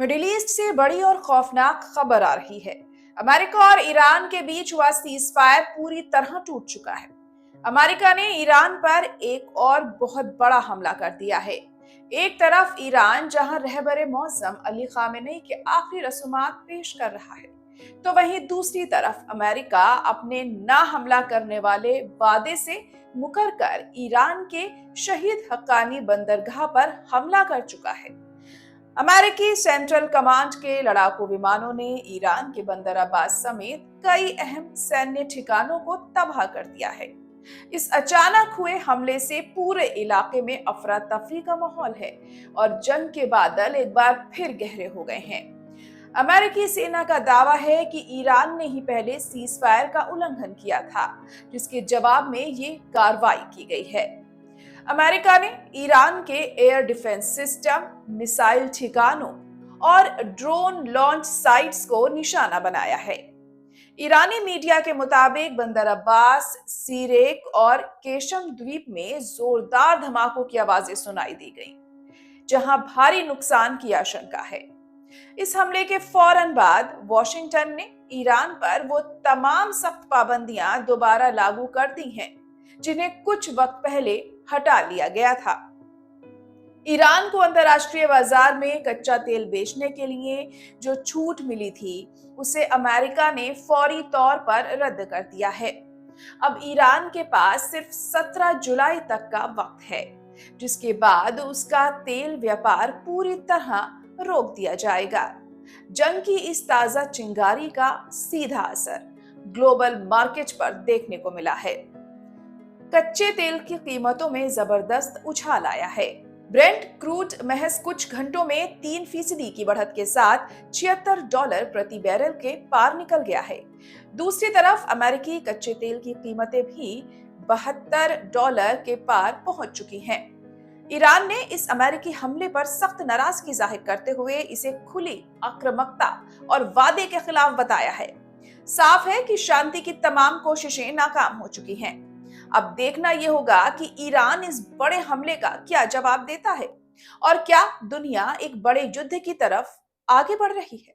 Middle east से बड़ी और खौफनाक खबर आ रही है। अमेरिका और ईरान के बीच हुआ सीजफायर पूरी तरह टूट चुका है। अमेरिका ने ईरान पर एक और बहुत बड़ा हमला कर दिया है। एक तरफ ईरान जहां रहबरे मौसम अली खामेनी के आखिरी रसूमात पेश कर रहा है, तो वहीं दूसरी तरफ अमेरिका अपने ना हमला करने वाले वादे से मुकर कर ईरान के शहीद हक्कानी बंदरगाह पर हमला कर चुका है। अमेरिकी सेंट्रल कमांड के लड़ाकू विमानों ने ईरान के बंदर अब्बास समेत कई अहम सैन्य ठिकानों को तबाह कर दिया है। इस अचानक हुए हमले से पूरे इलाके में अफरा तफरी का माहौल है और जंग के बादल एक बार फिर गहरे हो गए हैं। अमेरिकी सेना का दावा है कि ईरान ने ही पहले सीज फायर का उल्लंघन किया था, जिसके जवाब में ये कार्रवाई की गई है। अमेरिका ने ईरान के एयर डिफेंस सिस्टम, मिसाइल ठिकानों और ड्रोन लॉन्च साइट्स को निशाना बनाया है। ईरानी मीडिया के मुताबिक बंदर अब्बास, सीरेक और केशम द्वीप में जोरदार धमाकों की आवाजें सुनाई दी गईं, जहां भारी नुकसान की आशंका है। इस हमले के फौरन बाद वॉशिंगटन ने ईरान पर वो तमाम सख्त पाबंदियां दोबारा लागू कर दी हैं, जिन्हें कुछ वक्त पहले हटा लिया गया था। ईरान को अंतर्राष्ट्रीय बाजार में कच्चा तेल बेचने के लिए जो छूट मिली थी, उसे अमेरिका ने फौरी तौर पर रद्द कर दिया है। अब ईरान के पास सिर्फ 17 जुलाई तक का वक्त है, जिसके बाद उसका तेल व्यापार पूरी तरह रोक दिया जाएगा। जंग की इस ताजा चिंगारी का सीधा असर ग्लोबल मार्केट पर देखने को मिला है। कच्चे तेल की कीमतों में जबरदस्त उछाल आया है। ब्रेंट क्रूड महज कुछ घंटों में 3% की बढ़त के साथ $76 प्रति बैरल के पार निकल गया है। दूसरी तरफ अमेरिकी कच्चे तेल की कीमतें भी $72 के पार पहुंच चुकी हैं। ईरान ने इस अमेरिकी हमले पर सख्त नाराजगी जाहिर करते हुए इसे खुली आक्रामकता और वादे के खिलाफ बताया है। साफ है कि शांति की तमाम कोशिशें नाकाम हो चुकी हैं। अब देखना यह होगा कि ईरान इस बड़े हमले का क्या जवाब देता है और क्या दुनिया एक बड़े युद्ध की तरफ आगे बढ़ रही है।